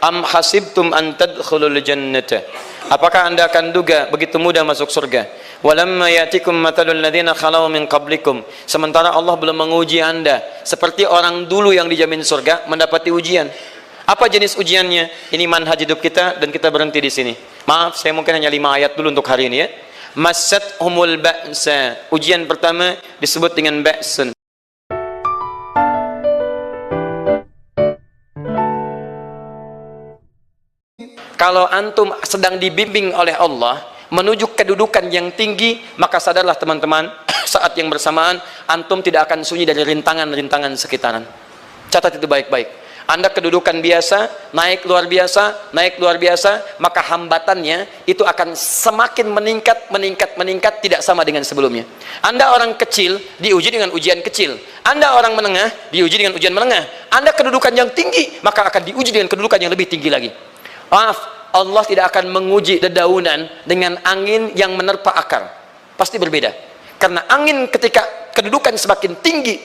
Am hasibtum an tadkhulul jannata. Apakah anda akan duga begitu mudah masuk surga? Walamma yatikum matalul ladzina khalau min qablikum. Sementara Allah belum menguji anda seperti orang dulu yang dijamin surga mendapati ujian. Apa jenis ujiannya? Ini manhaj hidup kita dan kita berhenti di sini. Maaf, saya mungkin hanya 5 ayat dulu untuk hari ini ya. Massathumul ba'sa. Ujian pertama disebut dengan ba'sun. Kalau antum sedang dibimbing oleh Allah menuju kedudukan yang tinggi, maka sadarlah teman-teman, saat yang bersamaan antum tidak akan sunyi dari rintangan-rintangan sekitaran. Catat itu baik-baik. Anda kedudukan biasa, naik luar biasa, maka hambatannya itu akan semakin meningkat, tidak sama dengan sebelumnya. Anda orang kecil, diuji dengan ujian kecil. Anda orang menengah, diuji dengan ujian menengah. Anda kedudukan yang tinggi, maka akan diuji dengan kedudukan yang lebih tinggi lagi. Maaf, Allah tidak akan menguji dedaunan dengan angin yang menerpa akar. Pasti berbeda. Karena angin ketika kedudukan semakin tinggi,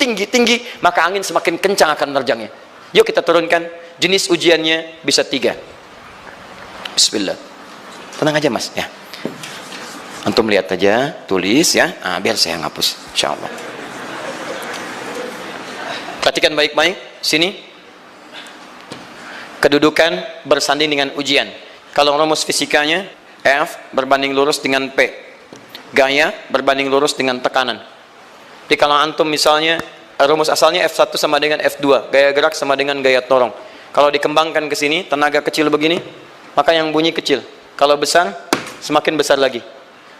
maka angin semakin kencang akan menerjangnya. Yuk kita turunkan. Jenis ujiannya bisa 3. Bismillah. Tenang aja mas ya. Antum lihat aja, tulis ya. Biar saya ngapus, insyaallah. Perhatikan baik-baik. Sini. Kedudukan bersanding dengan ujian. Kalau rumus fisikanya, F berbanding lurus dengan P. Gaya berbanding lurus dengan tekanan. Jadi kalau antum misalnya, rumus asalnya F1 sama dengan F2. Gaya gerak sama dengan gaya dorong. Kalau dikembangkan ke sini, tenaga kecil begini, maka yang bunyi kecil. Kalau besar, semakin besar lagi.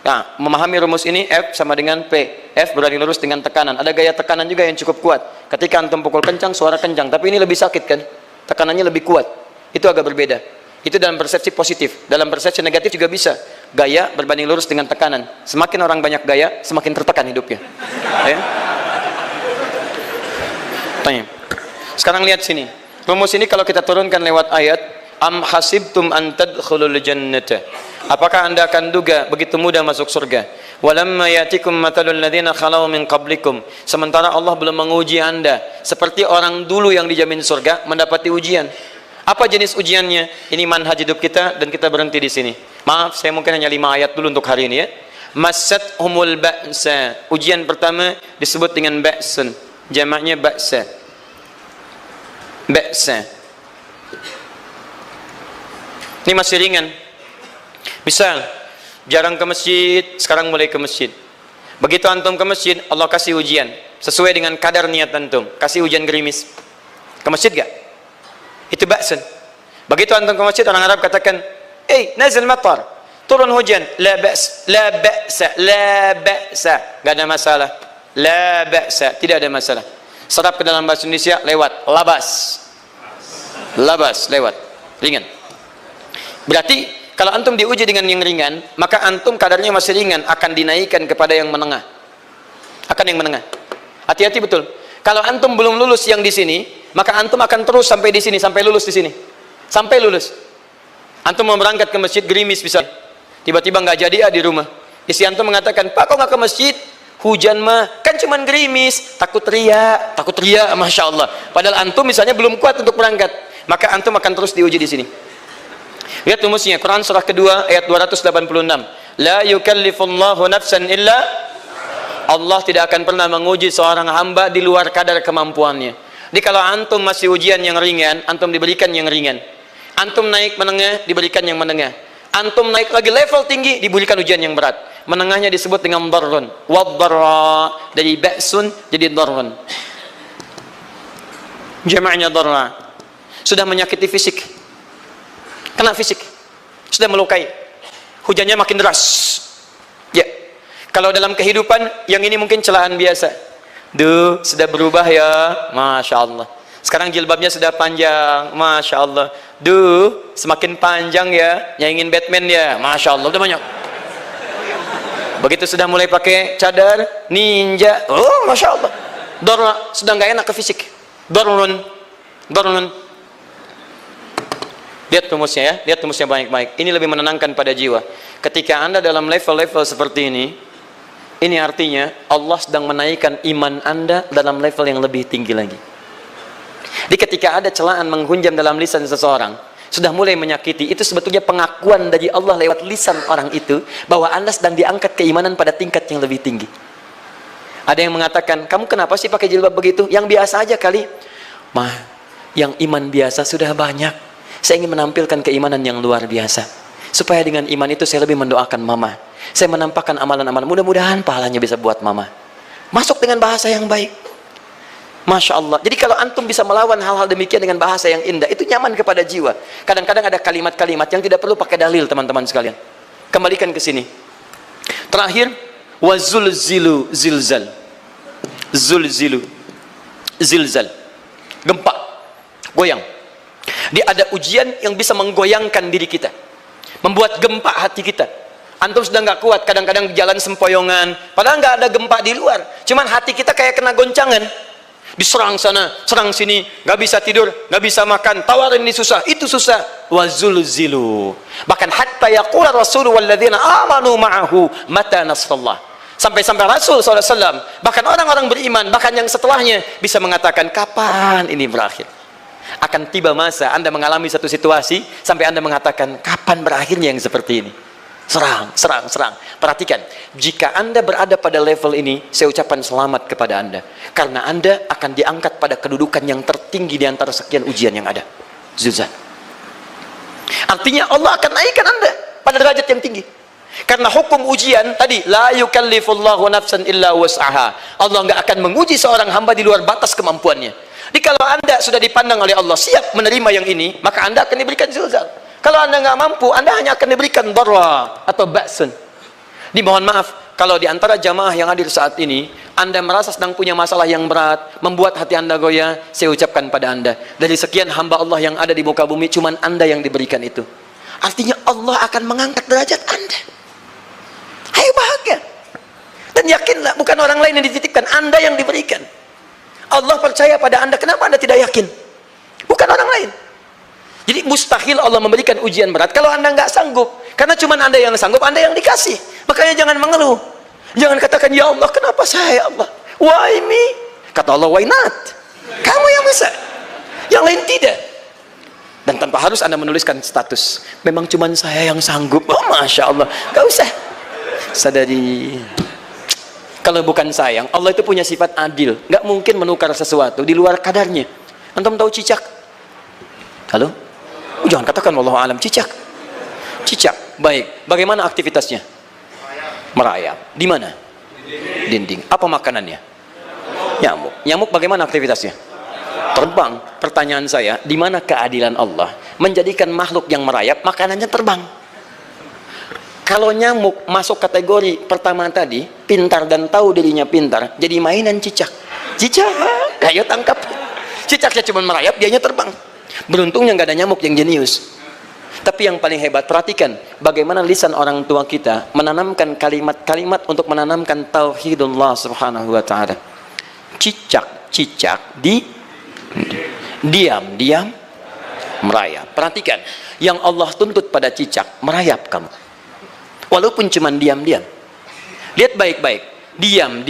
Nah, memahami rumus ini, F sama dengan P. F berbanding lurus dengan tekanan. Ada gaya tekanan juga yang cukup kuat. Ketika antum pukul kencang, suara kencang. Tapi ini lebih sakit kan? Tekanannya lebih kuat. Itu agak berbeda. Itu dalam persepsi positif. Dalam persepsi negatif juga bisa. Gaya berbanding lurus dengan tekanan. Semakin orang banyak gaya, semakin tertekan hidupnya. Ya? Tanya. Sekarang lihat sini. Rumus ini kalau kita turunkan lewat ayat, am hasibtum an tadkhulul jannata. Apakah anda akan duga begitu mudah masuk surga? Walamma yatikum matalul ladzina khalau min qablikum. Sementara Allah belum menguji anda seperti orang dulu yang dijamin surga mendapati ujian. Apa jenis ujiannya? Ini manhaj hidup kita dan kita berhenti di sini. Maaf, saya mungkin hanya 5 ayat dulu untuk hari ini ya. Massathumul ba'sa. Ujian pertama disebut dengan ba'sun. Jamaknya ba'sa. Ba'sa. Ini masih ringan. Misal, jarang ke masjid, sekarang mulai ke masjid. Begitu antum ke masjid, Allah kasih ujian sesuai dengan kadar niat antum. Kasih hujan gerimis. Ke masjid gak? Itu ba'sun. Begitu antum ke masjid, orang Arab katakan, nazil matar, turun hujan. La ba'sa. Gak ada masalah. La ba'sa, tidak ada masalah. Serap ke dalam bahasa Indonesia lewat labas lewat ringan. Berarti kalau antum diuji dengan yang ringan, maka antum kadarnya masih ringan, akan dinaikkan kepada yang menengah. Akan yang menengah. Hati-hati betul. Kalau antum belum lulus yang di sini, maka antum akan terus sampai di sini, sampai lulus di sini. Sampai lulus. Antum mau berangkat ke masjid gerimis bisa. Tiba-tiba nggak jadi di rumah. Istri antum mengatakan, "Pak, kok nggak ke masjid? Hujan mah kan cuman gerimis, takut teriak, masya Allah." Padahal antum misalnya belum kuat untuk berangkat, maka antum akan terus diuji di sini. Lihat rumusnya, Quran surah kedua ayat 286. La yukallifullahu nafsan illa. Allah tidak akan pernah menguji seorang hamba di luar kadar kemampuannya. Jadi kalau antum masih ujian yang ringan, antum diberikan yang ringan. Antum naik menengah, diberikan yang menengah. Antum naik lagi level tinggi, diberikan ujian yang berat. Menengahnya disebut dengan darrun. Waddarra, dari ba'sun jadi darrun. Jamaknya darra. Sudah menyakiti fisik. Kena fisik. Sudah melukai. Hujannya makin deras. Ya. Kalau dalam kehidupan, yang ini mungkin celaan biasa. Sudah berubah ya, masya Allah. Sekarang jilbabnya sudah panjang, masya Allah. Semakin panjang ya, yang ingin Batman ya, masya Allah, udah banyak. Begitu sudah mulai pakai cadar, ninja, masya Allah. Darra, sudah nggak enak ke fisik. Darrun. Lihat rumusnya ya, lihat rumusnya baik-baik. Ini lebih menenangkan pada jiwa. Ketika anda dalam level-level seperti ini artinya Allah sedang menaikkan iman anda dalam level yang lebih tinggi lagi. Jadi ketika ada celaan menghunjam dalam lisan seseorang, sudah mulai menyakiti, itu sebetulnya pengakuan dari Allah lewat lisan orang itu bahwa Anda sedang diangkat keimanan pada tingkat yang lebih tinggi. Ada yang mengatakan, kamu kenapa sih pakai jilbab begitu? Yang biasa aja kali. Mah, yang iman biasa sudah banyak. Saya ingin menampilkan keimanan yang luar biasa. Supaya dengan iman itu saya lebih mendoakan mama. Saya menampakkan amalan-amalan. Mudah-mudahan pahalanya bisa buat mama. Masuk dengan bahasa yang baik. Masya Allah. Jadi kalau antum bisa melawan hal-hal demikian dengan bahasa yang indah, itu nyaman kepada jiwa. Kadang-kadang ada kalimat-kalimat yang tidak perlu pakai dalil, teman-teman sekalian. Kembalikan ke sini. Terakhir, wazulzilu zilzal. Zulzilu zilzal. Gempa, goyang. Dia ada ujian yang bisa menggoyangkan diri kita, membuat gempa hati kita. Antum sudah nggak kuat, kadang-kadang di jalan sempoyongan, padahal nggak ada gempa di luar, cuman hati kita kayak kena goncangan. Diserang sana, serang sini, nggak bisa tidur, nggak bisa makan, tawarin ini susah, itu susah. Wazulzilu. Bahkan hatta yaqula Rasul walladzina amanu ma'ahu mata nasrullah. Sampai-sampai Rasul SAW, bahkan orang-orang beriman, bahkan yang setelahnya bisa mengatakan, kapan ini berakhir? Akan tiba masa Anda mengalami satu situasi sampai Anda mengatakan, kapan berakhirnya yang seperti ini? Serang, serang, serang. Perhatikan, jika Anda berada pada level ini, saya ucapkan selamat kepada Anda. Karena Anda akan diangkat pada kedudukan yang tertinggi di antara sekian ujian yang ada. Zuzan. Artinya Allah akan naikkan Anda pada derajat yang tinggi. Karena hukum ujian tadi, la yukallifullahu nafsan illa wus'aha. Allah nggak akan menguji seorang hamba di luar batas kemampuannya. Jadi kalau Anda sudah dipandang oleh Allah siap menerima yang ini, maka Anda akan diberikan zilzal. Kalau Anda nggak mampu, Anda hanya akan diberikan darra atau ba'sun. Dimohon maaf, kalau di antara jamaah yang hadir saat ini, Anda merasa sedang punya masalah yang berat, membuat hati Anda goyah, saya ucapkan pada Anda, dari sekian hamba Allah yang ada di muka bumi, cuman Anda yang diberikan itu. Artinya Allah akan mengangkat derajat Anda. Ayo bahagia. Dan yakinlah, bukan orang lain yang dititipkan, Anda yang diberikan. Allah percaya pada Anda, kenapa Anda tidak yakin? Bukan orang lain. Jadi mustahil Allah memberikan ujian berat kalau Anda nggak sanggup. Karena cuma Anda yang sanggup, Anda yang dikasih. Makanya jangan mengeluh. Jangan katakan, ya Allah, kenapa saya, ya Allah? Why me? Kata Allah, why not? Kamu yang bisa. Yang lain tidak. Dan tanpa harus Anda menuliskan status. Memang cuma saya yang sanggup. Oh, Masya Allah. Gak usah. Sadari. Kalau bukan sayang, Allah itu punya sifat adil. Nggak mungkin menukar sesuatu di luar kadarnya. Antum tahu cicak? Halo? Jangan katakan wallahu alam, cicak. Cicak, baik. Bagaimana aktivitasnya? Merayap. Di mana? Dinding. Apa makanannya? Nyamuk. Nyamuk bagaimana aktivitasnya? Terbang. Pertanyaan saya, di mana keadilan Allah menjadikan makhluk yang merayap makanannya terbang? Kalau nyamuk masuk kategori pertama tadi, pintar dan tahu dirinya pintar, jadi mainan cicak. Cicak, ayo tangkap. Cicaknya cuma merayap, dianya terbang. Beruntungnya nggak ada nyamuk yang jenius. Tapi yang paling hebat, perhatikan bagaimana lisan orang tua kita menanamkan kalimat-kalimat untuk menanamkan tauhidullah subhanahu wa ta'ala. Cicak diam merayap. Perhatikan, yang Allah tuntut pada cicak, merayap kamu. Walaupun cuma diam-diam. Lihat baik-baik, diam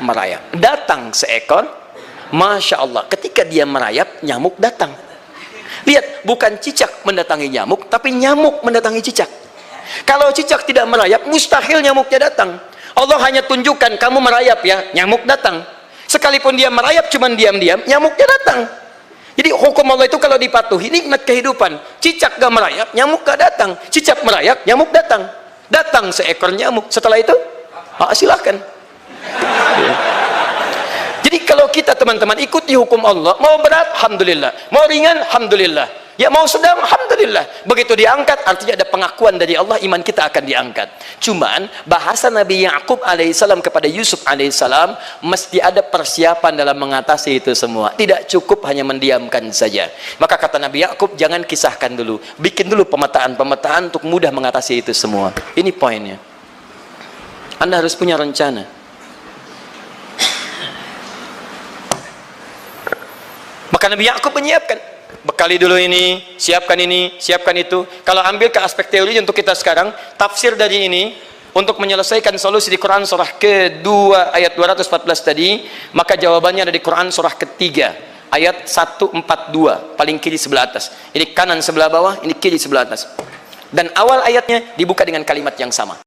merayap. Datang seekor, Masya Allah, ketika dia merayap, nyamuk datang. Lihat, bukan cicak mendatangi nyamuk, tapi nyamuk mendatangi cicak. Kalau cicak tidak merayap, mustahil nyamuknya datang. Allah hanya tunjukkan, kamu merayap ya, nyamuk datang. Sekalipun dia merayap, cuman diam-diam, nyamuknya datang. Jadi hukum Allah itu kalau dipatuhi, nikmat kehidupan. Cicak gak merayap, nyamuk gak datang. Cicak merayap, nyamuk datang. Datang seekor nyamuk. Setelah itu, silakan. Jadi kalau kita teman-teman ikuti hukum Allah, mau berat, alhamdulillah, mau ringan, alhamdulillah, ya mau sedang, alhamdulillah. Begitu diangkat, artinya ada pengakuan dari Allah, iman kita akan diangkat. Cuman bahasa Nabi Ya'qub alaihissalam kepada Yusuf alaihissalam, mesti ada persiapan dalam mengatasi itu semua. Tidak cukup hanya mendiamkan saja. Maka kata Nabi Ya'qub, jangan kisahkan dulu, bikin dulu pemetaan-pemetaan untuk mudah mengatasi itu semua. Ini poinnya. Anda harus punya rencana. Maka Nabi Ya'qub menyiapkan, bekali dulu ini, siapkan itu. Kalau ambil ke aspek teori untuk kita sekarang, tafsir dari ini untuk menyelesaikan solusi di Quran surah ke-2 ayat 214 tadi, maka jawabannya ada di Quran surah ketiga ayat 142 paling kiri sebelah atas. Ini kanan sebelah bawah, ini kiri sebelah atas. Dan awal ayatnya dibuka dengan kalimat yang sama.